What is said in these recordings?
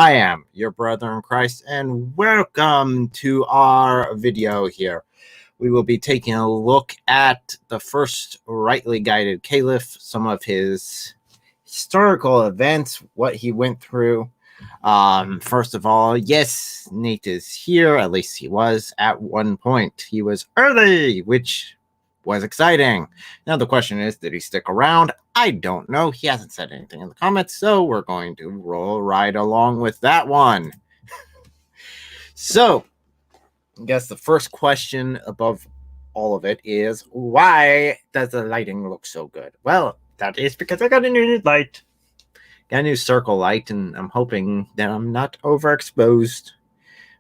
I am your brother in Christ, and welcome to our video here. We will be taking a look at the First Rightly Guided Caliph, some of his historical events, what he went through. First of all, yes, Nate is here. At least he was at one point. He was early, which was exciting. Now the question is, did he stick around? I don't know. He hasn't said anything in the comments, so we're going to roll right along with that one. So, I guess the first question above all of it is, why does the lighting look so good? Well, that is because I got a new light. Got a new circle light, and I'm hoping that I'm not overexposed,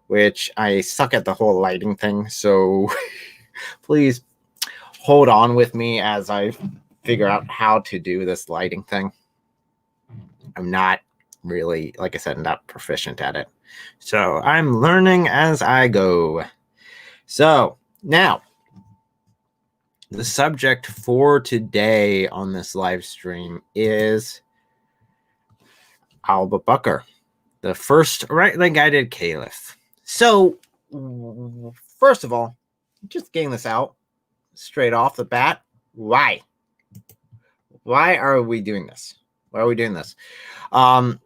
which I suck at the whole lighting thing, so please hold on with me as I figure out how to do this lighting thing. I'm not really, like I said, not proficient at it. So I'm learning as I go. So now, the subject for today on this live stream is Abu Bakr, the First Rightly Guided Caliph. So, first of all, just getting this out straight off the bat, why? Why are we doing this? Why are we doing this? Abu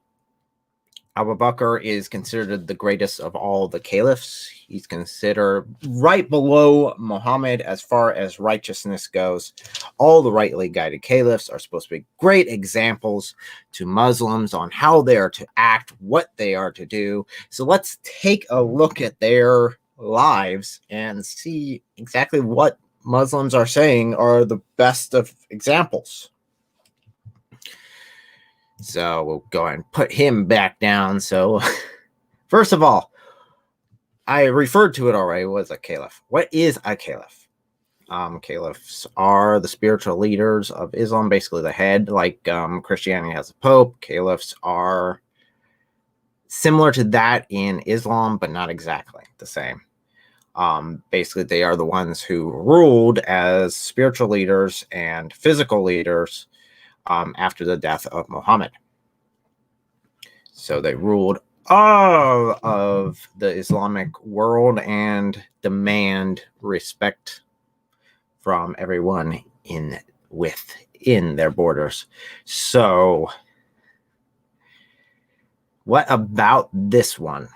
Bakr is considered the greatest of all the caliphs. He's considered right below Muhammad as far as righteousness goes. All the rightly guided caliphs are supposed to be great examples to Muslims on how they are to act, what they are to do. So let's take a look at their lives and see exactly what Muslims are saying are the best of examples. So we'll go ahead and put him back down. So first of all, I referred to it already. What is a caliph? What is a caliph? Caliphs are the spiritual leaders of Islam, basically the head, like Christianity has a pope. Caliphs are similar to that in Islam, but not exactly the same. Basically, they are the ones who ruled as spiritual leaders and physical leaders after the death of Muhammad. So they ruled all of the Islamic world and demand respect from everyone within their borders. So what about this one?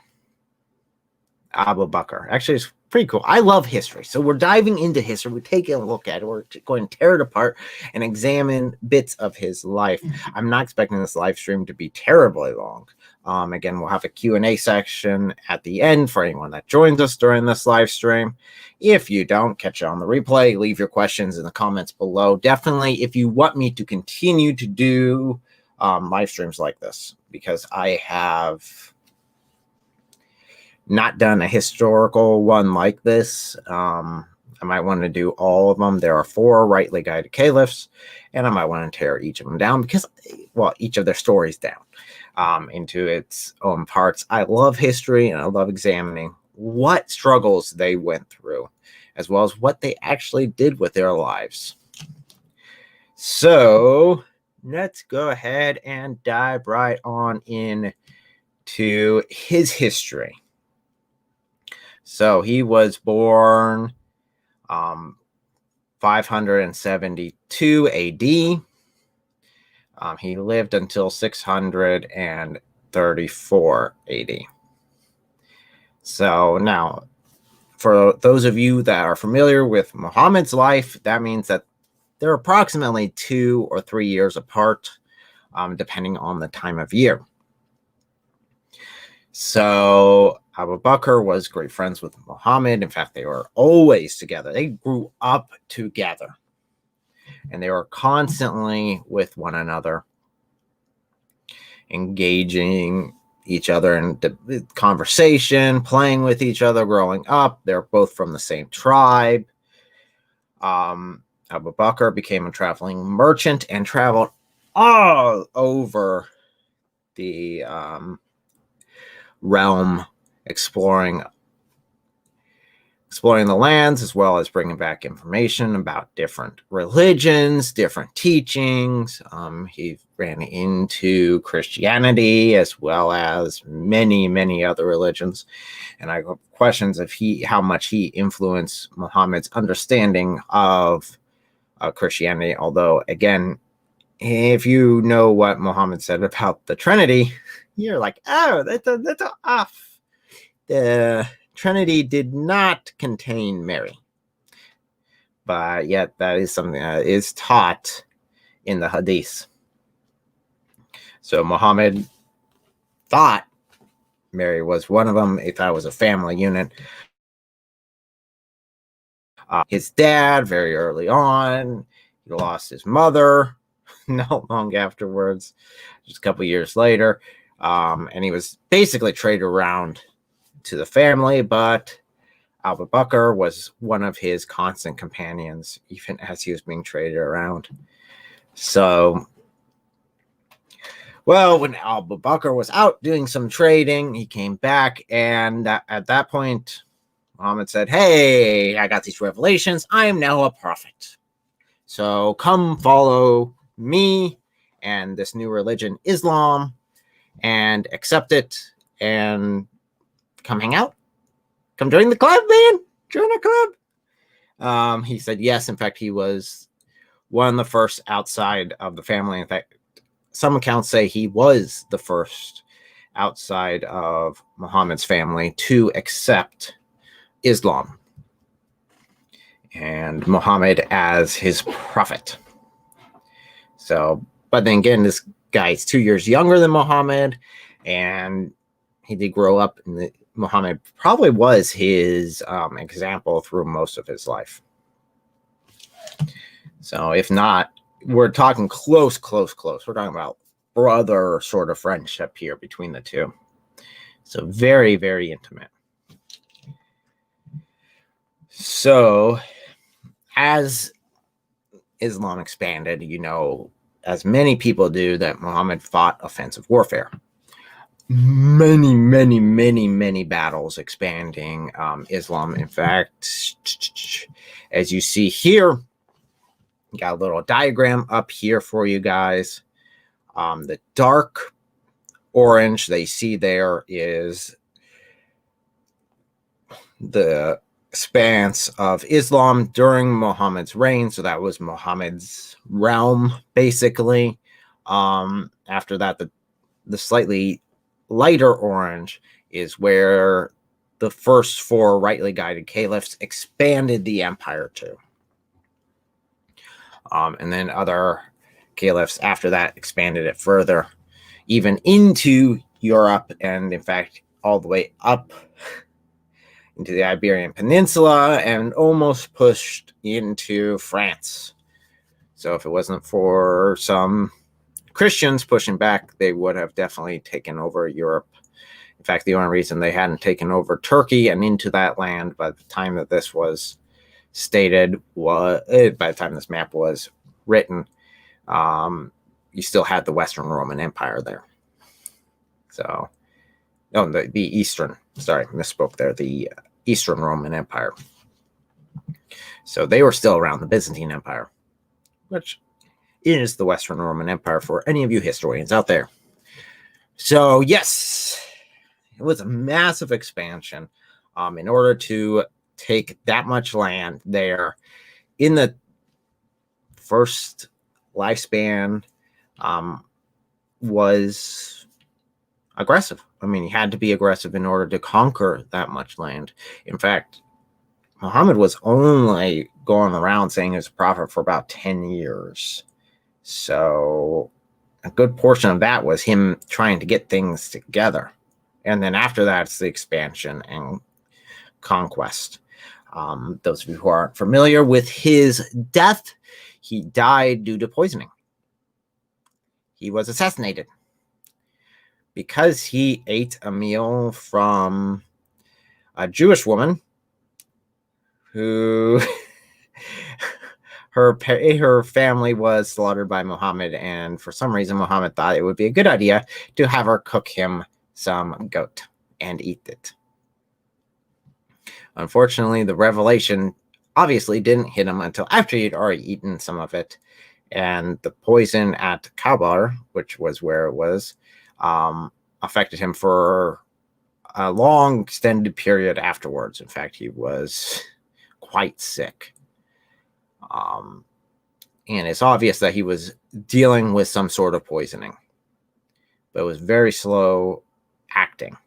Abu Bakr. Actually, it's pretty cool. I love history. So we're diving into history. We're taking a look at it. We're going to tear it apart and examine bits of his life. I'm not expecting this live stream to be terribly long. Again, we'll have a Q&A section at the end for anyone that joins us during this live stream. If you don't, catch it on the replay. Leave your questions in the comments below. Definitely, if you want me to continue to do live streams like this, because I have not done a historical one like this. I might want to do all of them. There are 4 rightly guided caliphs, and I might want to tear each of them down because, well, each of their stories down into its own parts. I love history, and I love examining what struggles they went through, as well as what they actually did with their lives. So let's go ahead and dive right on into his history. So he was born 572 AD. He lived until 634 AD. So now, for those of you that are familiar with Muhammad's life, that means that they're approximately 2 or 3 years apart, depending on the time of year. So Abu Bakr was great friends with Muhammad. In fact, they were always together. They grew up together, and they were constantly with one another, engaging each other in conversation, playing with each other growing up. They're both from the same tribe. Abu Bakr became a traveling merchant and traveled all over the realm, exploring exploring the lands, as well as bringing back information about different religions, different teachings. He ran into Christianity as well as many, many other religions. And I have questions of how much he influenced Muhammad's understanding of Christianity. Although, again, if you know what Muhammad said about the Trinity, you're like, oh, that's off. The Trinity did not contain Mary, but yet that is something that is taught in the Hadith. So Muhammad thought Mary was one of them. He thought it was a family unit. His dad, very early on, he lost his mother not long afterwards, just a couple years later, and he was basically traded around to the family, but Abu Bakr was one of his constant companions, even as he was being traded around. So, well, when Abu Bakr was out doing some trading, he came back, and at that point, Muhammad said, hey, I got these revelations. I am now a prophet. So come follow me and this new religion, Islam, and accept it, and come hang out. Come join the club, man. Join a club. He said yes. In fact, he was one of the first outside of the family. In fact, some accounts say he was the first outside of Muhammad's family to accept Islam and Muhammad as his prophet. So, but then again, this guy's 2 years younger than Muhammad, and he did grow up in the Muhammad probably was his example through most of his life. So if not, we're talking close. We're talking about brother sort of friendship here between the two. So very, very intimate. So as Islam expanded, you know, as many people do, that Muhammad fought offensive warfare. Many battles expanding Islam. In fact, as you see here, got a little diagram up here for you guys. The dark orange that you see there is the expanse of Islam during Muhammad's reign. So that was Muhammad's realm, basically. After that, the slightly lighter orange is where the first 4 rightly guided caliphs expanded the empire to. And then other caliphs after that expanded it further, even into Europe, and in fact, all the way up into the Iberian Peninsula and almost pushed into France. So if it wasn't for some Christians pushing back, they would have definitely taken over Europe. In fact, the only reason they hadn't taken over Turkey and into that land by the time that this was stated was, by the time this map was written, you still had the Western Roman Empire there. So, no, the Eastern, sorry, misspoke there, the Eastern Roman Empire. So they were still around, the Byzantine Empire, which is the Western Roman Empire for any of you historians out there. So yes, it was a massive expansion in order to take that much land there in the first lifespan. Was aggressive. I mean, he had to be aggressive in order to conquer that much land. In fact, Muhammad was only going around saying he was a prophet for about 10 years. So a good portion of that was him trying to get things together. And then after that, it's the expansion and conquest. Those of you who aren't familiar with his death, he died due to poisoning. He was assassinated because he ate a meal from a Jewish woman who her family was slaughtered by Muhammad, and for some reason Muhammad thought it would be a good idea to have her cook him some goat and eat it. Unfortunately, the revelation obviously didn't hit him until after he'd already eaten some of it. And the poison at Kabar, which was where it was, affected him for a long, extended period afterwards. In fact, he was quite sick. And it's obvious that he was dealing with some sort of poisoning, but it was very slow acting.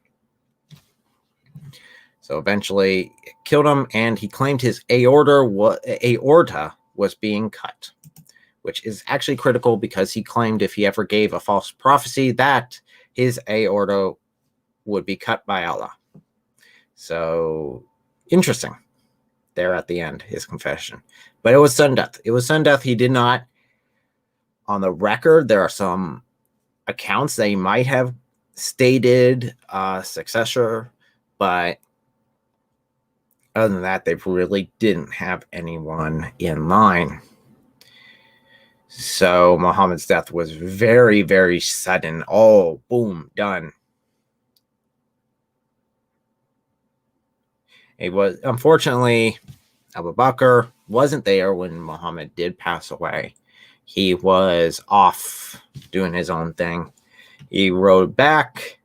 So eventually it killed him, and he claimed his aorta was being cut, which is actually critical because he claimed if he ever gave a false prophecy that his aorta would be cut by Allah. So interesting there at the end, his confession. But it was sudden death. It was sudden death. He did not, on the record, there are some accounts that he might have stated successor, but other than that, they really didn't have anyone in line. So Muhammad's death was very, very sudden. Oh, boom, done. It was, unfortunately, Abu Bakr wasn't there when Muhammad did pass away. He was off doing his own thing. He rode back.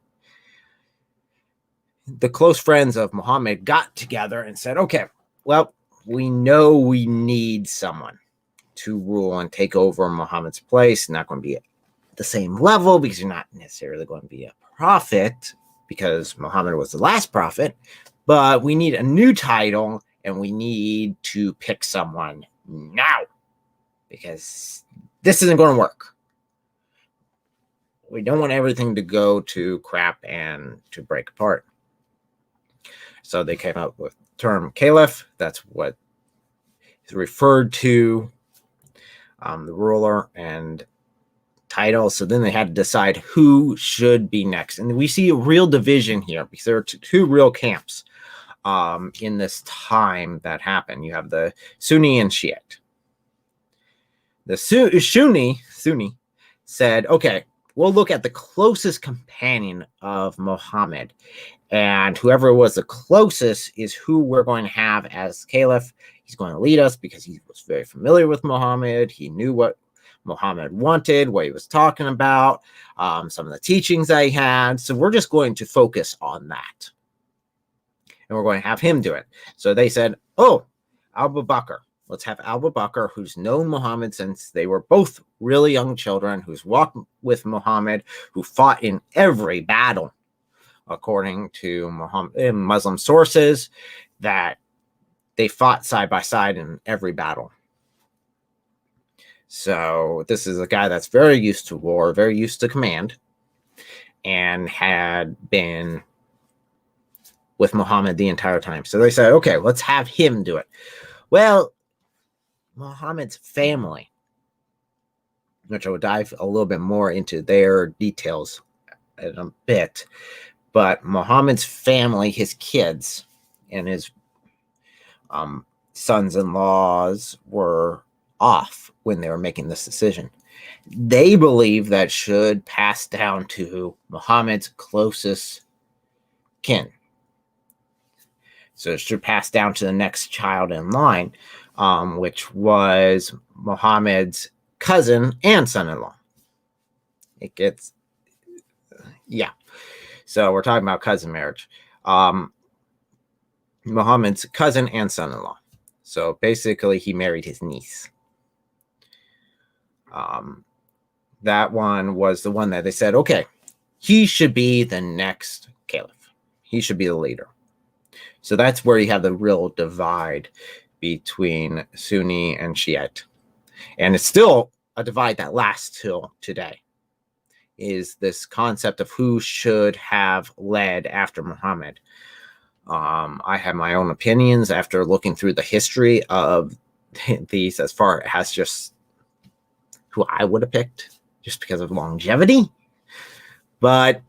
The close friends of Muhammad got together and said, okay, well, we know we need someone to rule and take over Muhammad's place. Not going to be at the same level because you're not necessarily going to be a prophet because Muhammad was the last prophet, but we need a new title and we need to pick someone now because this isn't going to work. We don't want everything to go to crap and to break apart. So they came up with the term caliph. That's what is referred to the ruler and title. So then they had to decide who should be next. And we see a real division here because there are two real camps in this time that happened. You have the Sunni and Shiite. The Sunni said, okay, we'll look at the closest companion of Muhammad, and whoever was the closest is who we're going to have as caliph. He's going to lead us because he was very familiar with Muhammad. He knew what Muhammad wanted, what he was talking about, some of the teachings that he had. So we're just going to focus on that. And we're going to have him do it. So they said, oh, Abu Bakr. Let's have Abu Bakr, who's known Muhammad since they were both really young children, who's walked with Muhammad, who fought in every battle, according to Muslim sources, that they fought side by side in every battle. So this is a guy that's very used to war, very used to command, and had been with Muhammad the entire time. So they said, okay, let's have him do it. Well, Muhammad's family, which I will dive a little bit more into their details in a bit, but Muhammad's family, his kids and his sons-in-laws were off when they were making this decision. They believe that should pass down to Muhammad's closest kin. So it should pass down to the next child in line, which was Muhammad's cousin and son-in-law. It gets, yeah. So we're talking about cousin marriage. Muhammad's cousin and son-in-law. So basically, he married his niece. That one was the one that they said, okay, he should be the next caliph. He should be the leader. So that's where you have the real divide between Sunni and Shiite. And it's still a divide that lasts till today, is this concept of who should have led after Muhammad. I have my own opinions after looking through the history of these as far as just who I would have picked just because of longevity. But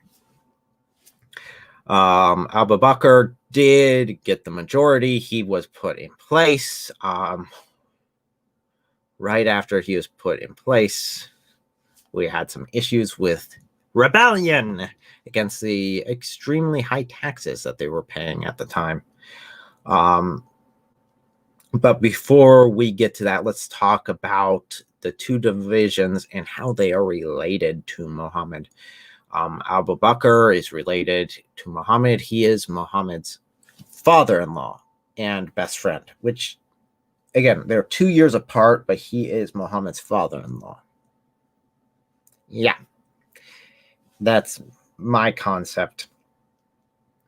Abu Bakr did get the majority. He was put in place. Right after he was put in place, we had some issues with rebellion against the extremely high taxes that they were paying at the time. But before we get to that, let's talk about the two divisions and how they are related to Muhammad. Abu Bakr is related to Muhammad. He is Muhammad's father-in-law and best friend, which, again, they're 2 years apart, but he is Muhammad's father-in-law. Yeah, that's my concept.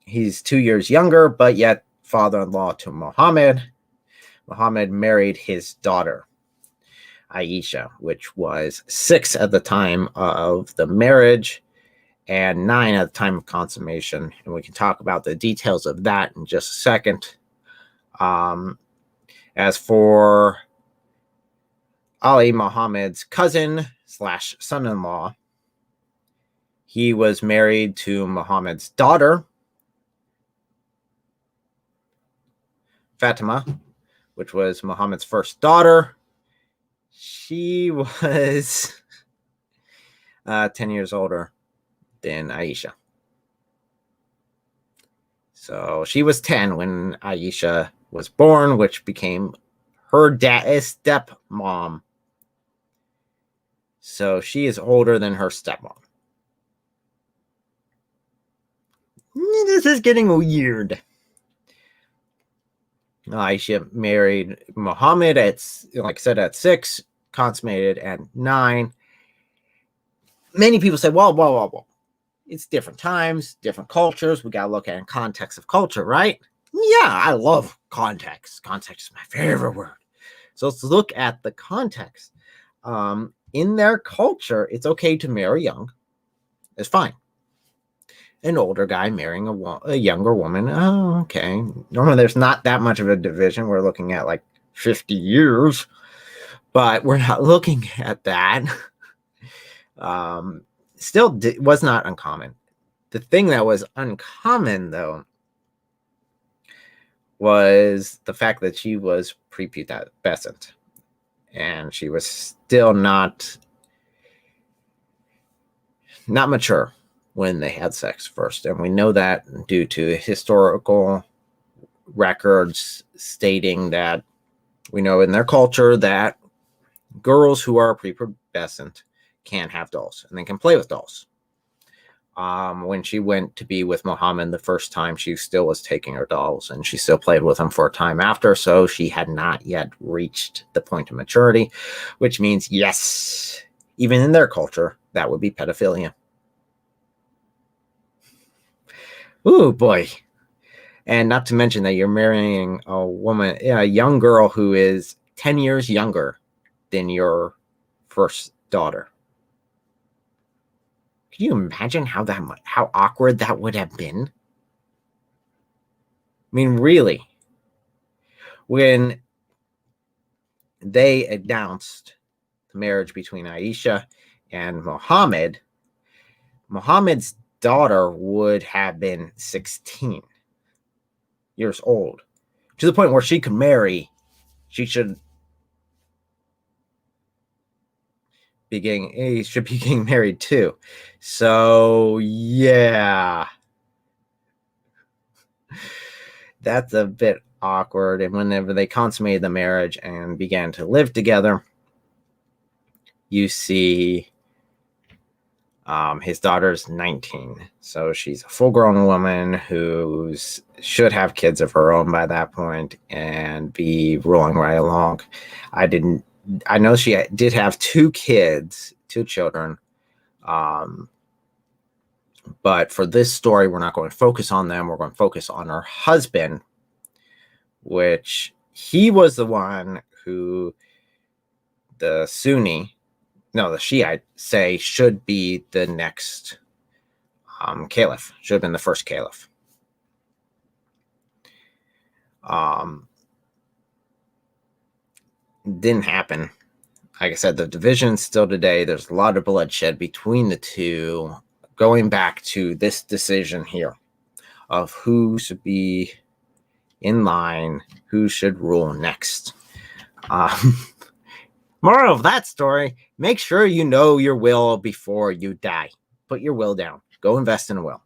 He's 2 years younger, but yet father-in-law to Muhammad. Muhammad married his daughter, Aisha, which was 6 at the time of the marriage and 9 at the time of consummation. And we can talk about the details of that in just a second. As for Ali, Muhammad's cousin / son-in-law, he was married to Muhammad's daughter, Fatima, which was Muhammad's first daughter. She was 10 years older than Aisha. So she was 10 when Aisha was born, which became her stepmom. So she is older than her stepmom. This is getting weird. Aisha married Muhammad at 6, consummated at 9. Many people say, well, it's different times, different cultures. We got to look at it in context of culture, right? Yeah, I love context. Context is my favorite word. So let's look at the context. In their culture, it's okay to marry young. It's fine. An older guy marrying a younger woman. Oh, okay. Normally, there's not that much of a division. We're looking at like 50 years, but we're not looking at that. Still was not uncommon. The thing that was uncommon, though, was the fact that she was prepubescent, and she was still not mature when they had sex first. And we know that due to historical records stating that we know in their culture that girls who are prepubescent can have dolls and they can play with dolls. When she went to be with Muhammad the first time, she still was taking her dolls and she still played with them for a time after. So she had not yet reached the point of maturity, which means, yes, even in their culture, that would be pedophilia. Ooh, boy. And not to mention that you're marrying a young girl who is 10 years younger than your first daughter. Can you imagine how awkward that would have been? I mean, really, when they announced the marriage between Aisha and Muhammad, Muhammad's daughter would have been 16 years old, to the point where she could marry. She should be getting married too. So yeah, that's a bit awkward. And whenever they consummated the marriage and began to live together, you see his daughter's 19. So she's a full-grown woman who should have kids of her own by that point and be rolling right along. I know she did have 2 children. But for this story, we're not going to focus on them. We're going to focus on her husband, which he was the one who the Shiite say should be the next caliph, should have been the first caliph. Didn't happen. Like I said, the division still today, there's a lot of bloodshed between the two, going back to this decision here of who should be in line, who should rule next. Moral of that story, make sure you know your will before you die. Put your will down. Go invest in a will.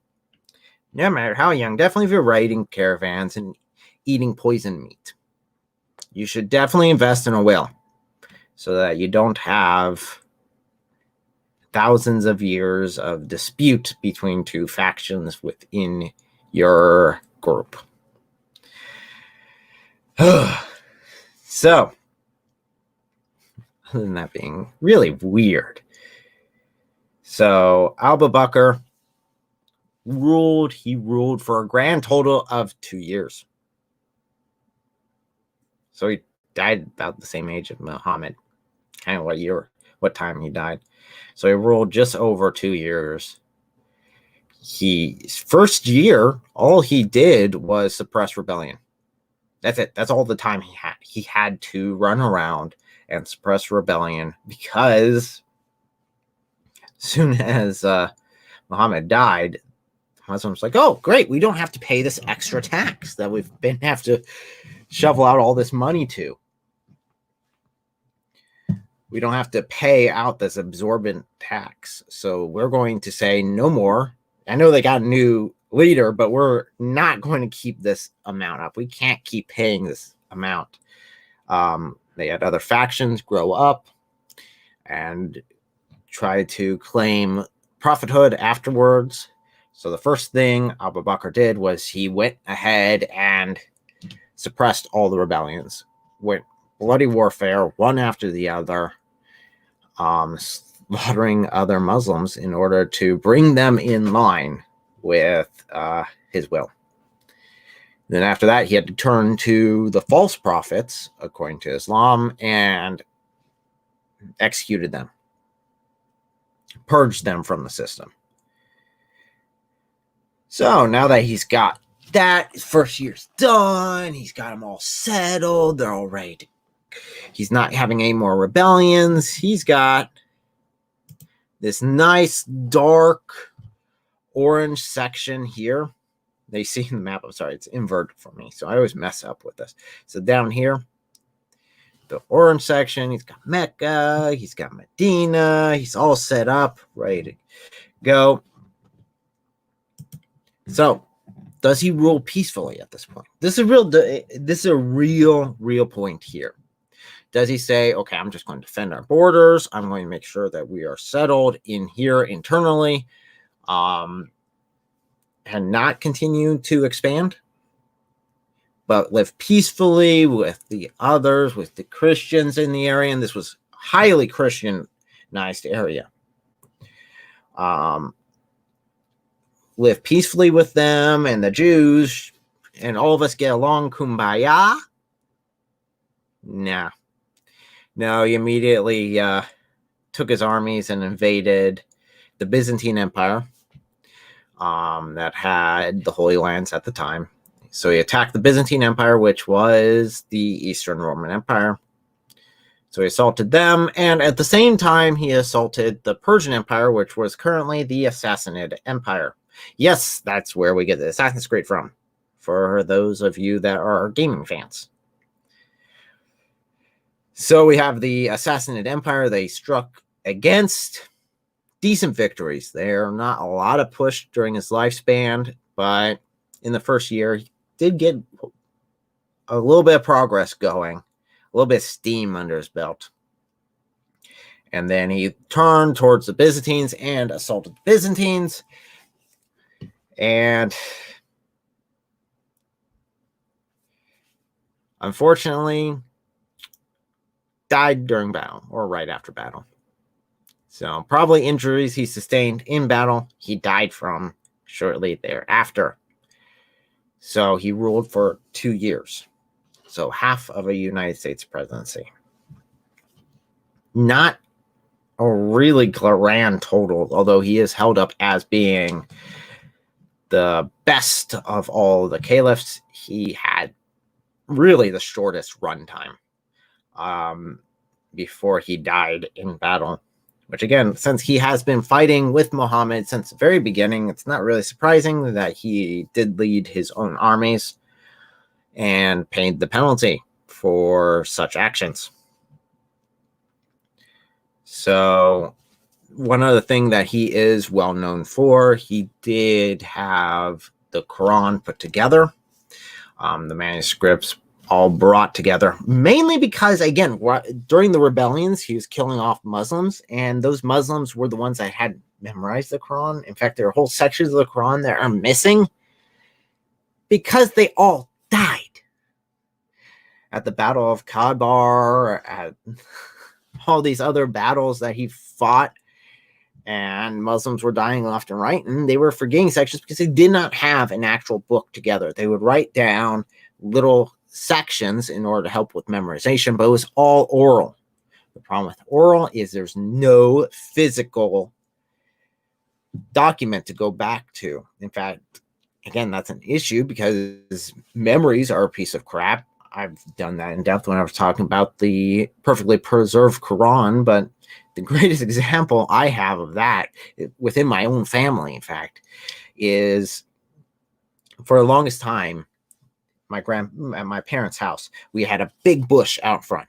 No matter how young, definitely if you're riding caravans and eating poisoned meat. You should definitely invest in a will so that you don't have thousands of years of dispute between two factions within your group. So, other than that being really weird. So, Abu Bakr ruled for a grand total of 2 years. So he died about the same age of Muhammad, kind of what time he died. So he ruled just over 2 years. His first year, all he did was suppress rebellion. That's it. That's all the time he had. He had to run around and suppress rebellion because as soon as Muhammad died, the Muslims were like, oh, great, we don't have to pay this extra tax that we've have to shovel out all this money to. We don't have to pay out this absorbent tax. So we're going to say no more. I know they got a new leader, but we're not going to keep this amount up. We can't keep paying this amount. They had other factions grow up and try to claim prophethood afterwards. So the first thing Abu Bakr did was he went ahead and suppressed all the rebellions. Went bloody warfare, one after the other, slaughtering other Muslims in order to bring them in line with his will. Then after that, he had to turn to the false prophets, according to Islam, and executed them, purged them from the system. So now that he's got that, his first year's done, he's got them all settled, they're all ready. He's not having any more rebellions. He's got this nice dark orange section here. They see in the map, I'm sorry, it's inverted for me, so I always mess up with this. So down here, the orange section, he's got Mecca, he's got Medina, he's all set up, ready to go. So, does he rule peacefully at this point? This is a real point here. Does he say, okay, I'm just going to defend our borders, I'm going to make sure that we are settled in here internally, and not continue to expand, but live peacefully with the others, with the Christians in the area? And this was highly Christianized area. Live peacefully with them and the Jews, and all of us get along, kumbaya? Nah. No, he immediately took his armies and invaded the Byzantine Empire that had the Holy Lands at the time. So he attacked the Byzantine Empire, which was the Eastern Roman Empire. So he assaulted them, and at the same time, he assaulted the Persian Empire, which was currently the Sassanid Empire. Yes, that's where we get the Assassin's Creed from, for those of you that are gaming fans. So we have the Sassanid Empire. They struck against, decent victories. They're not a lot of push during his lifespan, but in the first year, he did get a little bit of progress going, a little bit of steam under his belt. And then he turned towards the Byzantines and assaulted the Byzantines. And unfortunately, died during battle or right after battle. So probably injuries he sustained in battle, he died from shortly thereafter. So he ruled for 2 years. So half of a United States presidency. Not a really grand total, although he is held up as being the best of all the caliphs. He had really the shortest runtime before he died in battle. Which again, since he has been fighting with Muhammad since the very beginning, it's not really surprising that he did lead his own armies and paid the penalty for such actions. So one other thing that he is well known for, he did have the Quran put together. The manuscripts all brought together, mainly because, again, during the rebellions, he was killing off Muslims, and those Muslims were the ones that had memorized the Quran. In fact, there are whole sections of the Quran that are missing because they all died at the Battle of Khaybar, at all these other battles that he fought, and Muslims were dying left and right, and they were forgetting sections because they did not have an actual book together. They would write down little sections in order to help with memorization, but it was all oral. The problem with oral is there's no physical document to go back to. In fact, again, that's an issue because memories are a piece of crap. I've done that in depth when I was talking about the perfectly preserved Quran, but the greatest example I have of that within my own family, in fact, is for the longest time, at my parents' house, we had a big bush out front.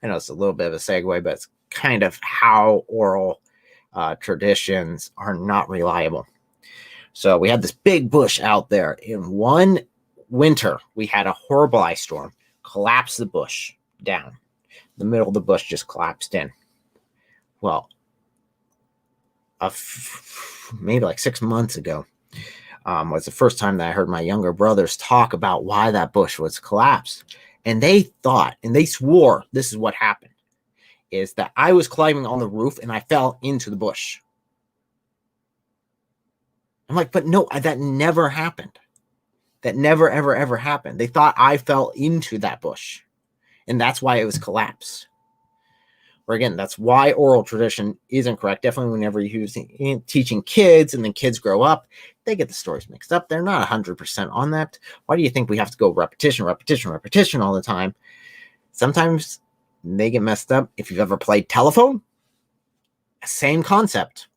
I know it's a little bit of a segue, but it's kind of how oral traditions are not reliable. So we had this big bush out there. In one winter, we had a horrible ice storm, collapsed the bush down. The middle of the bush just collapsed in. Well, maybe like 6 months ago, was the first time that I heard my younger brothers talk about why that bush was collapsed. And they thought, and they swore, this is what happened, is that I was climbing on the roof and I fell into the bush. I'm like, but no, that never happened. That never, ever, ever happened. They thought I fell into that bush. And that's why it was collapsed. Or again, that's why oral tradition isn't correct. Definitely whenever you're teaching kids and then kids grow up, they get the stories mixed up. They're not 100% on that. Why do you think we have to go repetition all the time? Sometimes they get messed up. If you've ever played telephone, same concept.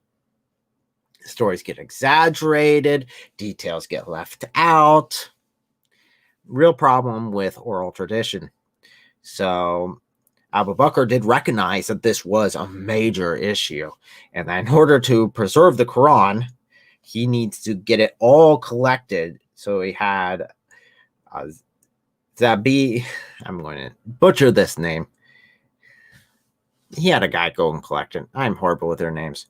Stories get exaggerated, details get left out. Real problem with oral tradition. So Abu Bakr did recognize that this was a major issue, and that in order to preserve the Quran, he needs to get it all collected. So he had Zabi, I'm going to butcher this name. He had a guy go and collect it. I'm horrible with their names.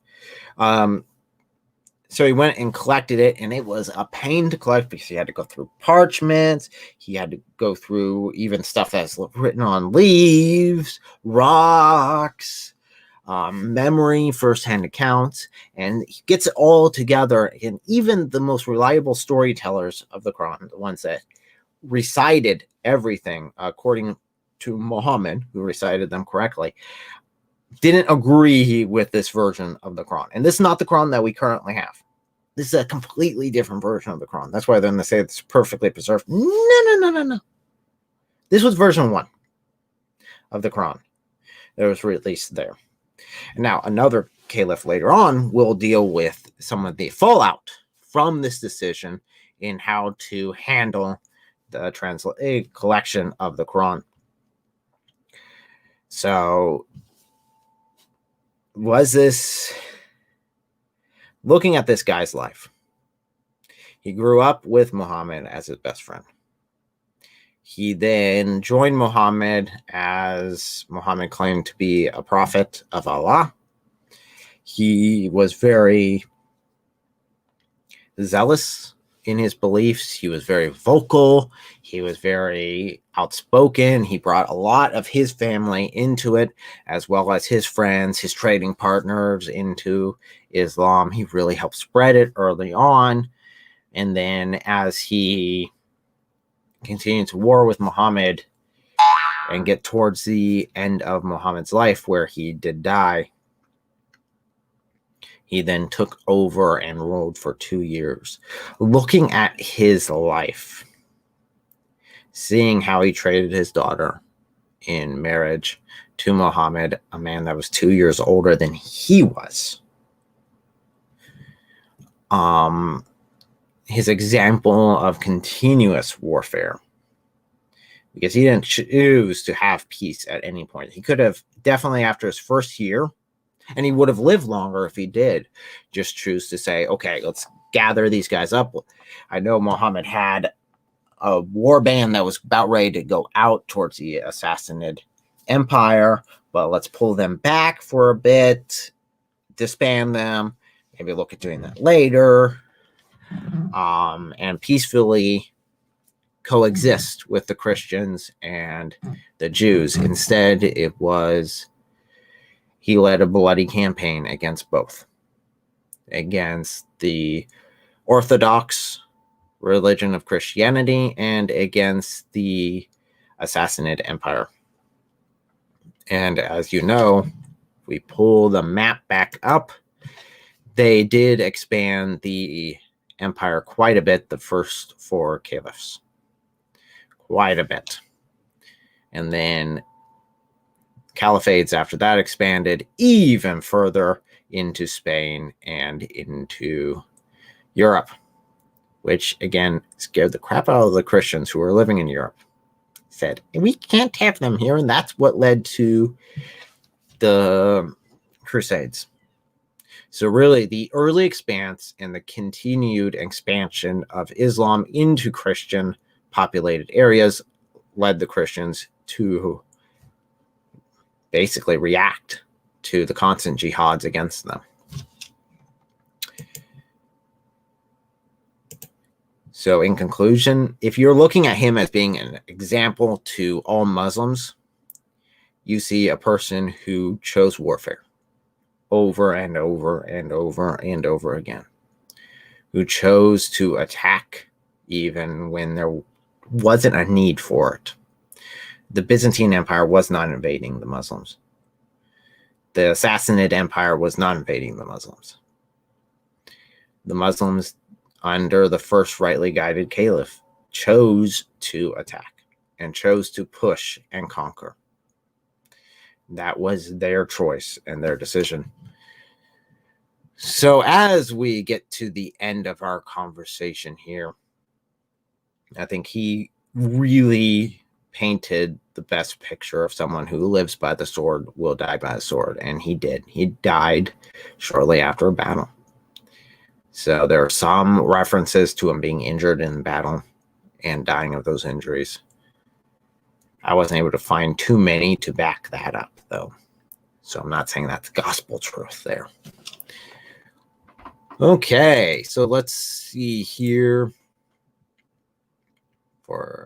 So he went and collected it, and it was a pain to collect because he had to go through parchments. He had to go through even stuff that's written on leaves, rocks, memory, firsthand accounts, and he gets it all together. And even the most reliable storytellers of the Quran, the ones that recited everything according to Muhammad, who recited them correctly, didn't agree with this version of the Quran. And this is not the Quran that we currently have. This is a completely different version of the Quran. That's why then they say it's perfectly preserved. No. This was version 1 of the Quran that was released there. And now another caliph later on will deal with some of the fallout from this decision in how to handle the collection of the Quran. So was this, looking at this guy's life, he grew up with Muhammad as his best friend. He then joined Muhammad as Muhammad claimed to be a prophet of Allah. He was very zealous in his beliefs. He was very vocal. He was very outspoken. He brought a lot of his family into it, as well as his friends, his trading partners into Islam. He really helped spread it early on. And then as he continued to war with Muhammad and get towards the end of Muhammad's life, where he did die, he then took over and ruled for 2 years. Looking at his life, seeing how he traded his daughter in marriage to Muhammad, a man that was 2 years older than he was. His example of continuous warfare, because he didn't choose to have peace at any point. He could have definitely, after his first year, and he would have lived longer if he did, just choose to say, okay, let's gather these guys up. I know Muhammad had a war band that was about ready to go out towards the Sassanid Empire, but let's pull them back for a bit, disband them, maybe look at doing that later, and peacefully coexist with the Christians and the Jews. Instead, he led a bloody campaign against both, against the Orthodox religion of Christianity and against the Sassanid Empire. And as you know, we pull the map back up. They did expand the empire quite a bit, the first 4 caliphs. Quite a bit. And then caliphates after that expanded even further into Spain and into Europe, which again scared the crap out of the Christians who were living in Europe. Said, we can't have them here, and that's what led to the Crusades. So really, the early expanse and the continued expansion of Islam into Christian populated areas led the Christians to basically react to the constant jihads against them. So in conclusion, if you're looking at him as being an example to all Muslims, you see a person who chose warfare over and over and over and over again, who chose to attack even when there wasn't a need for it. The Byzantine Empire was not invading the Muslims. The Sassanid Empire was not invading the Muslims. The Muslims, under the First Rightly Guided Caliph, chose to attack and chose to push and conquer. That was their choice and their decision. So as we get to the end of our conversation here, I think he really painted the best picture of someone who lives by the sword will die by the sword. And he did. He died shortly after a battle. So there are some references to him being injured in battle and dying of those injuries. I wasn't able to find too many to back that up, though. So I'm not saying that's gospel truth there. Okay, so let's see here.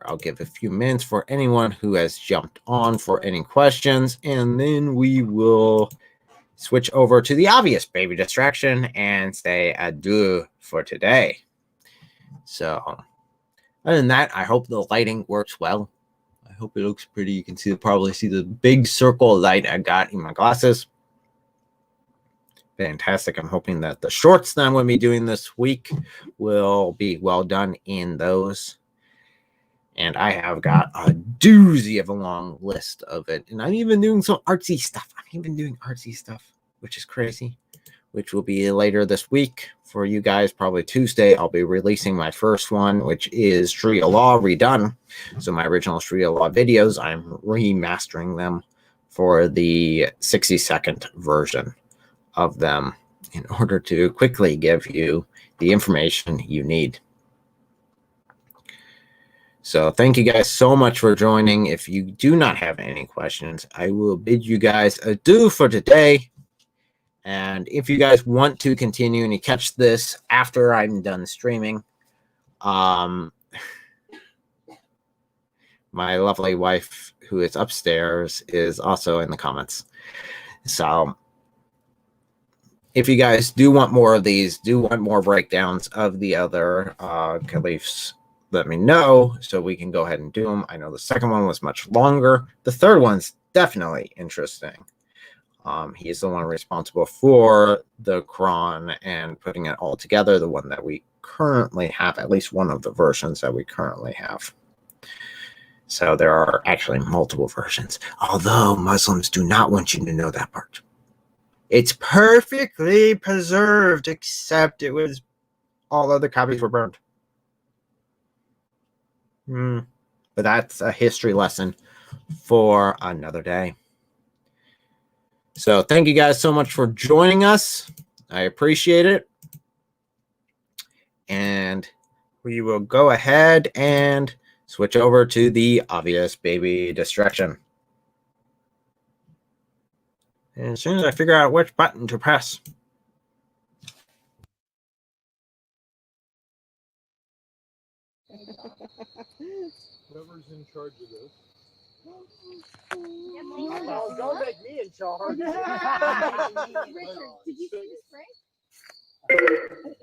I'll give a few minutes for anyone who has jumped on for any questions, and then we will switch over to the obvious baby distraction and say adieu for today. So other than that, I hope the lighting works well. I hope it looks pretty. You can probably see the big circle of light I got in my glasses. Fantastic. I'm hoping that the shorts that I'm going to be doing this week will be well done in those. And I have got a doozy of a long list of it. And I'm even doing some artsy stuff. Which is crazy, which will be later this week for you guys. Probably Tuesday, I'll be releasing my first one, which is Sharia law redone. So my original Sharia law videos, I'm remastering them for the 60-second version of them in order to quickly give you the information you need. So thank you guys so much for joining. If you do not have any questions, I will bid you guys adieu for today. And if you guys want to continue and you catch this after I'm done streaming, my lovely wife, who is upstairs, is also in the comments. So if you guys do want more of these, do want more breakdowns of the other caliphs, let me know so we can go ahead and do them. I know the second one was much longer. The third one's definitely interesting. He is the one responsible for the Quran and putting it all together, the one that we currently have, at least one of the versions that we currently have. So there are actually multiple versions, although Muslims do not want you to know that part. It's perfectly preserved, except all other copies were burned. But that's a history lesson for another day. So thank you guys so much for joining us. I appreciate it. And we will go ahead and switch over to the obvious baby distraction. And as soon as I figure out which button to press. Whoever's in charge of this. Oh, don't make me in charge. Richard, did you see the spray?